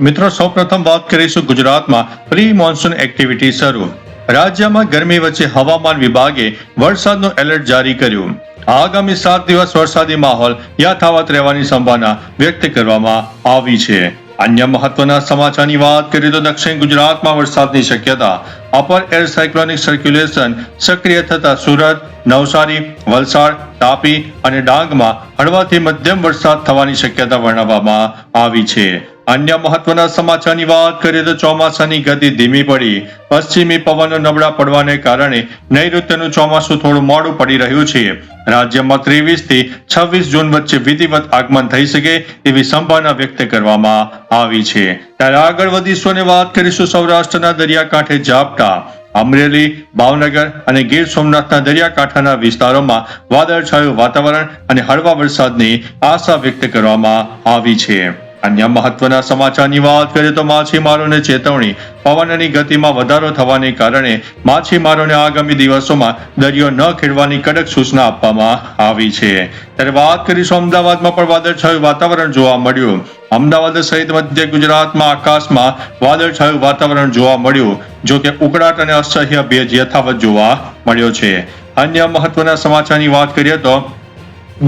મિત્રો સૌપ્રથમ વાત કરીશું ગુજરાતમાં પ્રી મોન્સૂન એક્ટિવિટી શરૂ. રાજ્યમાં ગરમી વચ્ચે હવામાન વિભાગે વરસાદનું એલર્ટ જારી કર્યું. આગામી 7 દિવસ વરસાદી માહોલ યથાવત રહેવાની સંભાવના વ્યક્ત કરવામાં આવી છે. અન્ય મહત્વના સમાચારની વાત કરીએ તો દક્ષિણ ગુજરાતમાં વરસાદની શક્યતા. અપર એર સાયક્લોનિક સર્ક્યુલેશન સક્રિય થતા સુરત, નવસારી, વલસાડ, તાપી અને ડાંગમાં હળવાથી મધ્યમ વરસાદ થવાની શક્યતા વર્ણવવામાં આવી છે. અન્ય મહત્વના સમાચારની વાત કરીએ તો ચોમાસાની ગતિ ધીમી પડી. પશ્ચિમી પવનો નબળા પડવાને કારણે નૈઋત્યનું ચોમાસું થોડું મોડું પડી રહ્યું છે. રાજ્યમાં 23 થી 26 જૂન વચ્ચે વિધિવત આગમન થઈ શકે તેવી સંભાવના વ્યક્ત કરવામાં આવી છે. ત્યારે આગળ વધીશું અને વાત કરીશું સૌરાષ્ટ્રના દરિયાકાંઠે ઝાપટા. અમરેલી, ભાવનગર અને ગીર સોમનાથના દરિયાકાંઠાના વિસ્તારોમાં વાદળછાયું વાતાવરણ અને હળવા વરસાદની આશા વ્યક્ત કરવામાં આવી છે. અન્ય મહત્વના સમાચારની વાત કરીએ તો માછીમારોને ચેતવણી. પવનની ગતિમાં વધારો થવાને કારણે માછીમારોને આગામી દિવસોમાં દરિયો ન ખેડવાની કડક સૂચના આપવામાં આવી છે. ત્યારે વાત કરીશું અમદાવાદમાં પણ વાદળછાયું વાતાવરણ જોવા મળ્યું. અમદાવાદ સહિત મધ્ય ગુજરાતમાં આકાશમાં વાદળછાયું વાતાવરણ જોવા મળ્યું. જો કે ઉકળાટ અને અસહ્ય ભેજ યથાવત જોવા મળ્યો છે. અન્ય મહત્વના સમાચારની વાત કરીએ તો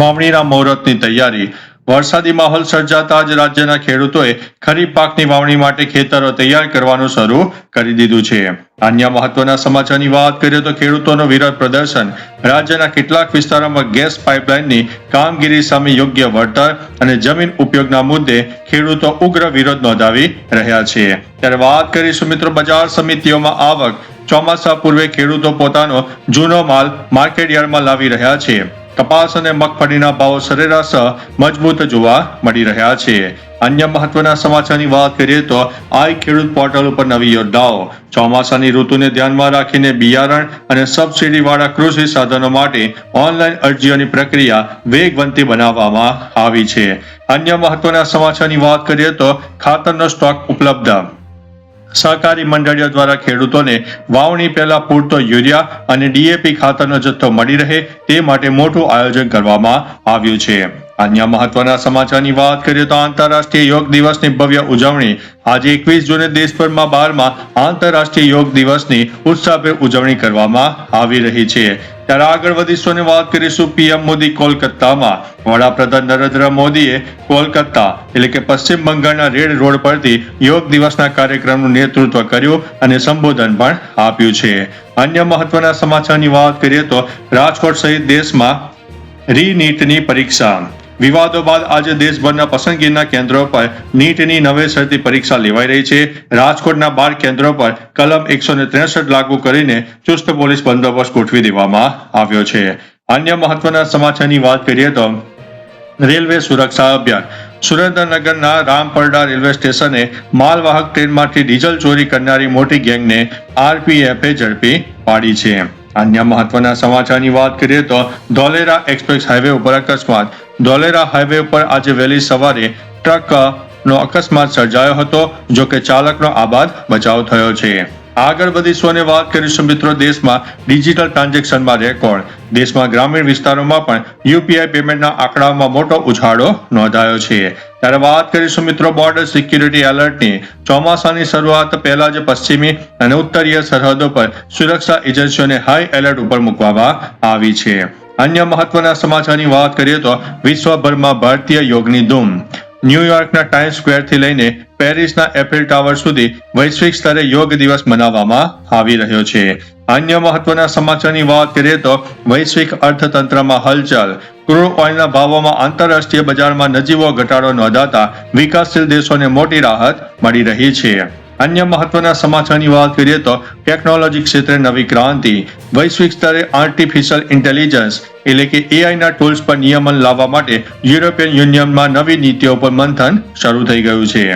વાવણીના મુહૂર્તની તૈયારી. વરસાદી માહોલ સર્જાતા જ રાજ્યના ખેડૂતોએ ખરીફ પાકની વાવણી માટે ખેતરો તૈયાર કરવાનું શરૂ કરી દીધું છે. અન્ય મહત્વના સમાચારની વાત કરીએ તો ખેડૂતોનો વિરોધ પ્રદર્શન. રાજ્યના કેટલાક વિસ્તારોમાં ગેસ પાઇપલાઇનની કામગીરી સામે યોગ્ય વળતર અને જમીન ઉપયોગના મુદ્દે ખેડૂતો ઉગ્ર વિરોધ નોંધાવી રહ્યા છે. ત્યારે વાત કરીશું મિત્રો બજાર સમિતિઓમાં આવક. ચોમાસા પૂર્વે ખેડૂતો પોતાનો જૂનો માલ માર્કેટયાર્ડમાં લાવી રહ્યા છે. કપાસ અને મગફળીના ભાવો સરેરાશ મજબૂત જોવા મળી રહ્યા છે. અન્ય મહત્વના સમાચારની વાત કરીએ તો આઈ ખેડૂત પોર્ટલ ઉપર નવી યોજનાઓ. ચોમાસાની ઋતુને ધ્યાનમાં રાખીને બિયારણ અને સબસિડી વાળા કૃષિ સાધનો માટે ઓનલાઈન અરજીઓની પ્રક્રિયા વેગવંતી બનાવવામાં આવી છે. અન્ય મહત્વના સમાચારની વાત કરીએ તો ખાતરનો સ્ટોક ઉપલબ્ધ. સહકારી મંડળીઓ દ્વારા ખેડૂતોને વાવણી પહેલા પૂરતો યુરિયા અને ડીએપી ખાતરનો જથ્થો મળી રહે તે માટે મોટું આયોજન કરવામાં આવ્યું છે. અન્ય મહત્વના સમાચારની વાત કરીએ તો આંતરરાષ્ટ્રીય યોગ દિવસની ભવ્ય ઉજવણી. આજે 21 જૂને દેશભરમાં 12મા આંતરરાષ્ટ્રીય યોગ દિવસની ઉત્સાહભેર ઉજવણી કરવામાં આવી રહી છે. ત્યારે આગળ વધીશું અને વાત કરીશું પીએમ મોદી કોલકાતામાં. વડાપ્રધાન નરેન્દ્ર મોદીએ કોલકાતા એટલે કે પશ્ચિમ બંગાળના રેડ રોડ પરથી યોગ દિવસના કાર્યક્રમનું નેતૃત્વ કર્યું અને સંબોધન પણ આપ્યું છે. અન્ય મહત્વના સમાચારની વાત કરીએ તો રાજકોટ સહિત દેશમાં રીનીટની પરીક્ષા. વિવાદો બાદ આજે દેશભરના પસંદગીના કેન્દ્રો પર નીટની નવેસરથી પરીક્ષા લેવાઈ રહી છે. રાજકોટના 12 કેન્દ્રો પર કલમ 163 લાગુ કરીને ચુસ્ત પોલીસ બંદોબસ્ત ગોઠવી દેવામાં આવ્યો છે. અન્ય મહત્વના સમાચારની વાત કરીએ તો રેલવે સુરક્ષા અભિયાન. સુરેન્દ્રનગરના રામપરડા રેલવે સ્ટેશને માલવાહક ટ્રેનમાંથી ડીઝલ ચોરી કરનારી મોટી ગેંગને આરપીએફે ઝડપી પાડી છે. અન્ય મહત્વના સમાચારની વાત કરીએ તો ધોલેરા એક્સપ્રેસ હાઈવે ઉપર અકસ્માત. ધોલેરા હાઈવે ઉપર આજે વહેલી સવારે ટ્રકનો અકસ્માત સર્જાયો હતો. જો કે ચાલકનો આબાદ બચાવ થયો છે. આગળ વધીશું અને વાત કરીશું મિત્રો દેશમાં ડિજિટલ ટ્રાન્ઝેક્શનમાં રેકોર્ડ. દેશમાં ગ્રામીણ વિસ્તારોમાં પણ યુપીઆઈ પેમેન્ટના આંકડામાં મોટો ઉછાળો નોંધાયો છે. ત્યારે વાત કરીશું મિત્રો બોર્ડર સિક્યુરિટી એલર્ટની. ચોમાસાની શરૂઆત પહેલા જ પશ્ચિમી અને ઉત્તરીય સરહદો પર સુરક્ષા એજન્સીઓને હાઈ એલર્ટ ઉપર મૂકવામાં આવી છે. અન્ય મહત્વના સમાચારની વાત કરીએ તો વિશ્વભરમાં ભારતીય યોગની ધૂમ. ન્યુયોર્કના ટાઈમ્સ સ્ક્વેરથી લઈને પેરિસના એફિલ ટાવર સુધી વૈશ્વિક સ્તરે યોગ દિવસ મનાવવામાં આવી રહ્યો છે. અન્ય મહત્વના સમાચારની વાત કરીએ તો વૈશ્વિક અર્થતંત્રમાં હલચલ. ક્રૂડ ઓઇલના ભાવોમાં આંતરરાષ્ટ્રીય બજારમાં નજીવો ઘટાડો નોંધાતા વિકાસશીલ દેશોને મોટી રાહત મળી રહી છે. અન્ય મહત્વના સમાચારની વાત કરીએ તો ટેકનોલોજી ક્ષેત્રે નવી ક્રાંતિ. વૈશ્વિક સ્તરે આર્ટિફિશિયલ ઇન્ટેલિજન્સ એટલે કે એઆઈના ટૂલ્સ પર નિયમન લાવવા માટે યુરોપિયન યુનિયનમાં નવી નીતિઓ પર મંથન શરૂ થઈ ગયું છે.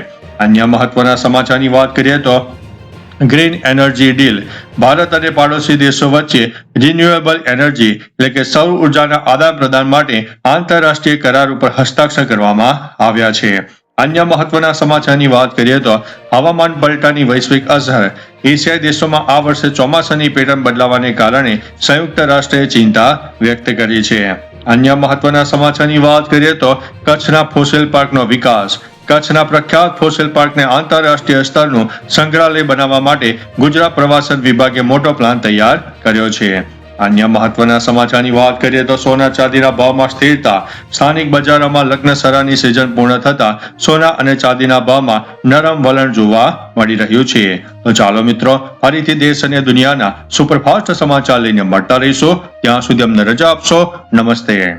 અન્ય મહત્વના સમાચારની વાત કરીએ તો ગ્રીન એનર્જી ડીલ. ભારત અને પાડોશી દેશો વચ્ચે રિન્યુએબલ એનર્જી એટલે કે સૌર ઉર્જાના આદાન પ્રદાન માટે આંતરરાષ્ટ્રીય કરાર ઉપર હસ્તાક્ષર કરવામાં આવ્યા છે. અન્ય મહત્વના સમાચારની વાત કરીએ તો હવામાન પલટાની વૈશ્વિક અસર. એશિયાઈ દેશોમાં આ વર્ષે ચોમાસાની પેટર્ન બદલાવાને કારણે સંયુક્ત રાષ્ટ્રે ચિંતા વ્યક્ત કરી છે. અન્ય મહત્વના સમાચારની વાત કરીએ તો કચ્છના ફોસિલ પાર્કનો વિકાસ. કચ્છના પ્રખ્યાત ફોસિલ પાર્કને આંતરરાષ્ટ્રીય સ્તરનું સંગ્રહાલય બનાવવા માટે ગુજરાત પ્રવાસન વિભાગે મોટો પ્લાન તૈયાર કર્યો છે. અન્ય મહત્વના સમાચારની વાત કરીએ તો સોના ચાંદીના ભાવમાં સ્થિરતા. સ્થાનિક બજારોમાં લગ્નસરાની સિઝન પૂર્ણ થતા સોના અને ચાંદીના ભાવમાં નરમ વલણ જોવા મળી રહ્યું છે. તો ચાલો મિત્રો, ફરીથી દેશ અને દુનિયાના સુપરફાસ્ટ સમાચાર લઈને મળતા રહીશું. ત્યાં સુધી અમને રજા આપશો. નમસ્તે.